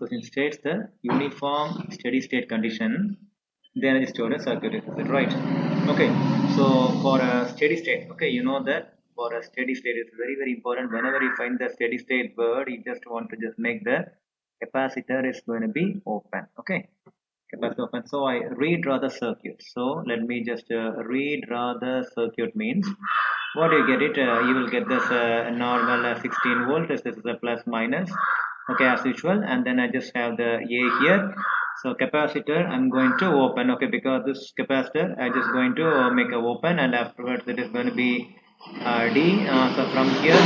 question states the uniform steady state condition, the energy stored in circuit. Is it right? Okay. So for a steady state, okay, you know that for a steady state, it's very important. Whenever you find the steady state word, you just want to just make the capacitor is going to be open. Okay. Capacitor open. So I redraw the circuit. So let me just redraw the circuit means what you get it, you will get this normal 16 volt. This is a plus minus, okay, as usual, and then I just have the A here. So capacitor I'm going to open, okay, because this capacitor I just going to make a open, and afterwards it is going to be D. So from here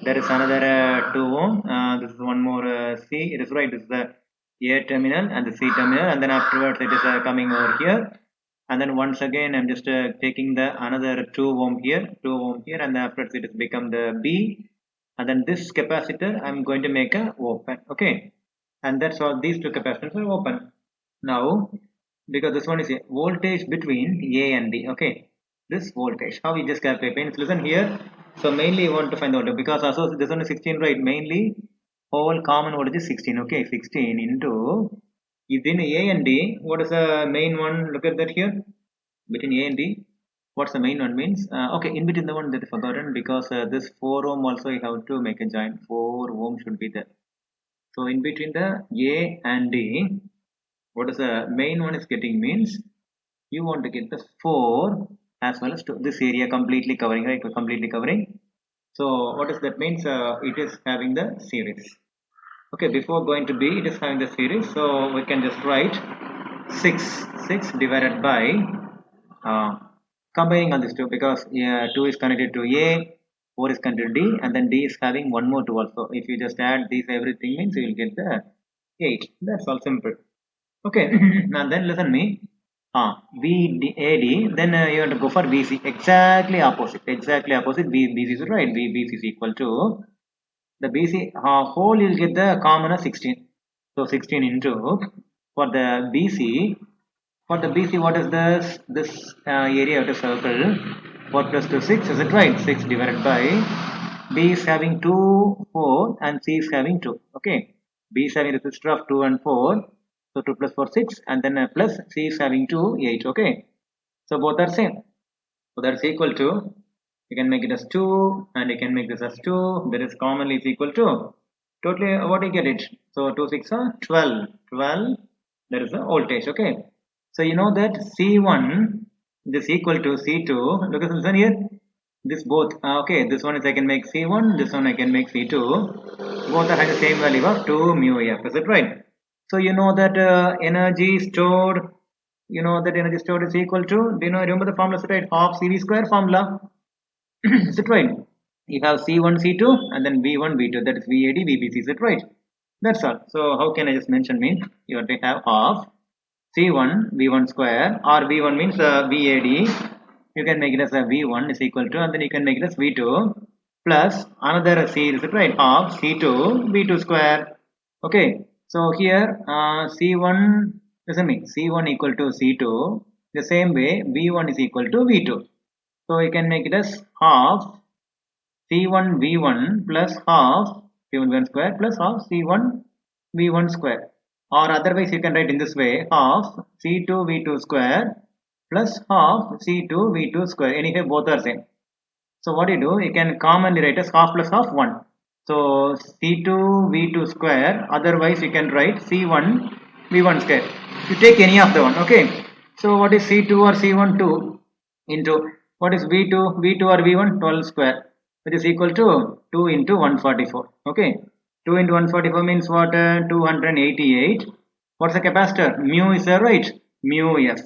there is another 2 ohm. This is one more C. It is right. This is the A terminal and the C terminal, and then afterwards it is coming over here. And then once again I'm just taking the another 2 ohm here, and afterwards it has become the B, and then this capacitor I'm going to make a open, okay, and that's all. These two capacitors are open. Now because this one is a voltage between A and B, okay, this voltage, how we just calculate means, listen here. So mainly you want to find out, because also this one is 16, right? Mainly whole common voltage is 16, okay, 16 into within A and D. What is the main one? Look at that here. Between A and D, what's the main one means? Okay, in between the one that is forgotten, because this 4 ohm also you have to make a joint. 4 ohm should be there. So in between the A and D, what is the main one is getting means you want to get the 4 as well as 2. This area completely covering, right? Completely covering. So what does that means? It is having the series. Okay, before going to B, it is having the series. So we can just write 6 divided by combining all these two, because 2 is connected to A, 4 is connected to D, and then D is having one more 2 also. If you just add these everything means you will get the 8. That's all simple. Okay, now then listen me. VAD, then you have to go for BC. Exactly opposite. BC is right. BC is equal to the BC whole. You'll get the common of 16. So 16 into for the BC. For the BC, what is this? This area of the circle. 4 plus 2, 6. Is it right? 6 divided by B is having 2, 4, and C is having 2. Okay. B is having a resistor of 2 and 4. So 2 plus 4, 6, and then plus C is having 2, 8. Okay. So both are same. So that's equal to, you can make it as 2, and you can make this as 2. That is commonly is equal to totally what do you get it? So 2, 6 are 12. 12. That is the voltage. Okay. So you know that C1 is equal to C2. Look at this one here. This both. Okay, this one is I can make C1. This one I can make C2. Both are having the same value of 2 mu F. Is it right? So you know that energy stored. You know that energy stored is equal to. Do you know? Remember the formula, right? Half CV square formula. Is it right? You have C1, C2, and then V1, V2. That is VAD, VBC. Is it right? That's all. So how can I just mention means you have to have half C1 V1 square, or V1 means VAD. You can make it as a V1 is equal to, and then you can make it as V2 plus another C, is it right? Half C2 V2 square. Okay. So here C1 doesn't mean C1 equal to C2. The same way V1 is equal to V2. So you can make it as half C1 V1 plus half C1 V1 square plus half C1 V1 square. Or otherwise you can write in this way, half C2 V2 square plus half C2 V2 square. Anyway, both are same. So what you can commonly write as half plus half 1. So C2 V2 square, otherwise you can write C1 V1 square. You take any of the one, okay. So what is C2 or C1? 2 into, what is V2? V2 or V1? 12 square, which is equal to 2 into 144, okay. 2 into 144 means what? 288. What's the capacitor? Mu is there, right? Mu F.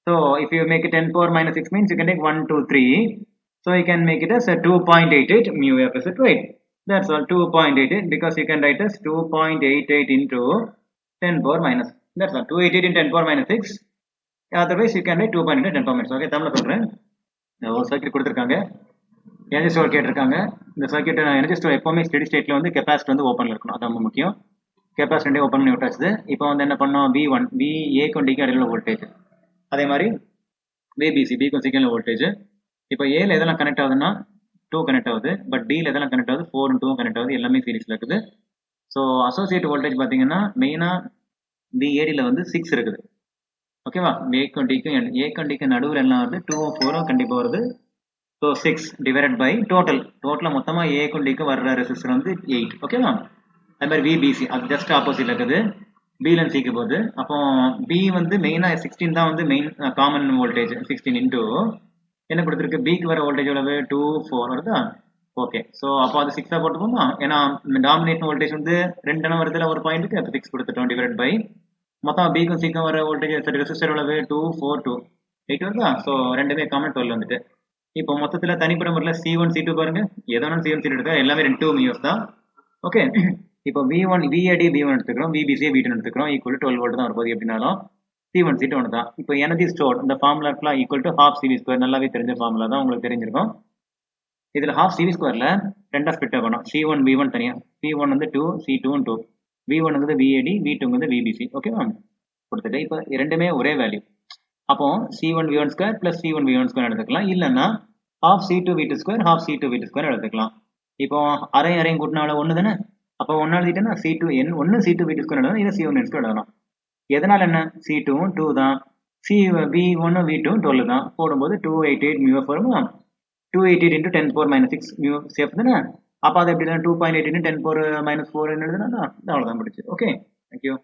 So if you make it 10 power minus 6 means you can take 1, 2, 3. So you can make it as a 2.88 mu F. Is it right? That's all, 2.88, because you can write as 2.88 into 10 power minus. That's all, 288 into 10 power minus 6. Otherwise you can write 2.88 10 power minus. Okay, தமிழ்ல சொல்றேன். ஒரு circuit கொடுத்திருக்காங்க. Energy store கேட்டிருக்காங்க. இந்த circuit energy store எப்பவுமே steady ஸ்டேட்ல வந்து capacitor வந்து ஓப்பன்ல இருக்கணும். அது ரொம்ப முக்கியம். கெபாசிட்டர் ஓப்பன் பண்ணி விட்டாச்சு. இப்போ வந்து என்ன பண்ணோம்? V1 VA கொண்டிக்கு இடையில வோல்டேஜ். அதே மாதிரி VBC B க்கும் சிக்கல்ல வோல்டேஜ். இப்போ A ல எதெல்லாம் கனெக்ட் ஆகுதுன்னா 2 கனெக்ட் ஆகுது. பட் B ல எதெல்லாம் கனெக்ட் ஆகுது? 4 and 2 கனெக்ட் ஆகுது. எல்லாமே சீரிஸ்ல இருக்குது. ஸோ அசோசியேட் வோல்டேஜ் பார்த்தீங்கன்னா மெயினாக பிஏடியில் வந்து 6 இருக்குது. ஓகேவா? ஏக்கு நடுவில் என்ன வருது 2 4 கண்டிப்பாக வருது. ஸோ 6 டிவைடட் பை டோட்டலாக மொத்தமாக ஏக்கும் டிக்கும் வர்ற ரெசிஸ்டர் வந்து 8. ஓகேவா? அது மாதிரி விபிசி அது ஜஸ்ட் ஆப்போசிட்ல இருக்குது. பிலன் சிக்கு போகுது. அப்போ பி வந்து மெயினாக 16 தான் வந்து மெயின் காமன் வோல்டேஜ். 16 இன்டூ என்ன கொடுத்துருக்கு, பிக்கு வர வோல்டேஜ் எவ்வளவு 2 4 வருதா? ஓகே. ஸோ அப்போ அது 6 போட்டுப்போமா? ஏன்னா டாமினேட் வோல்டேஜ் வந்து 2 வருதுல ஒரு பாயிண்ட்டுக்கு, அப்போ 6 கொடுத்துட்டோம் டிவைட் பை மொத்தம் பிக்கும் சிக்கும் வர வோல்டேஜ் ரெசிஸ்டர் எவ்வளவு 2 4 2 8 வருதா? ஸோ ரெண்டுமே காமன் 12 வந்துட்டு. இப்போ மொத்தத்தில் தனிப்பட்ட முறையில் C1 C2 பாருங்க, எதோ C1 C2 எடுத்தா எல்லாமே 2 மியூஸ் தான். ஓகே. இப்போ V1 VAD V1 எடுத்துக்கிறோம், VBC V2 எடுத்துக்கிறோம், ஈக்குவல் 12 வோல்ட் தான் வரும்போது எப்படினாலும் C1 C2 ஒன்று தான். இப்போ எனர்ஜி ஸ்டோர் இந்த ஃபார்முலாக்கெலாம் ஈக்குவல் டு ½ CV ஸ்கொயர், நல்லாவே தெரிஞ்ச ஃபார்முலா தான், உங்களுக்கு தெரிஞ்சிருக்கும். இதில் ½ CV ஸ்கொயரில் ரெண்டாக ஸ்பிட் ஆகணும். C1 V1 தனியாக, C1 வந்து 2 C2 2, V1 வந்து VAD V2 வந்து VBC. ஓகேவா? கொடுத்துட்டு இப்போ ரெண்டுமே ஒரே வேல்யூ. அப்போ C1 V1 square plus C1 V1 square எடுத்துக்கலாம். இல்லைன்னா ½ C2 V2 square ½ C2 V2 square எடுத்துக்கலாம். இப்போ அரையும் கூட்டினால ஒன்று தானே, அப்போ ஒன்று எழுதிட்டேன்னா C2 ஒன்று C2 V2 ஸ்கொயர் எழுதணும், இல்லை C1 ஸ்கொயர் எழுதணும். எதனால் என்ன, C2 2 தான், V1 V2 12 தான், போடும்போது 288 மியூ வருமா? 288 into 10⁻⁻6 மியூ சேஃப் தானே. அப்போ அது எப்படி தான் 2.8 into 10⁻⁻4 எழுதுனா அவ்வளோதான் முடிச்சு. Okay, thank you.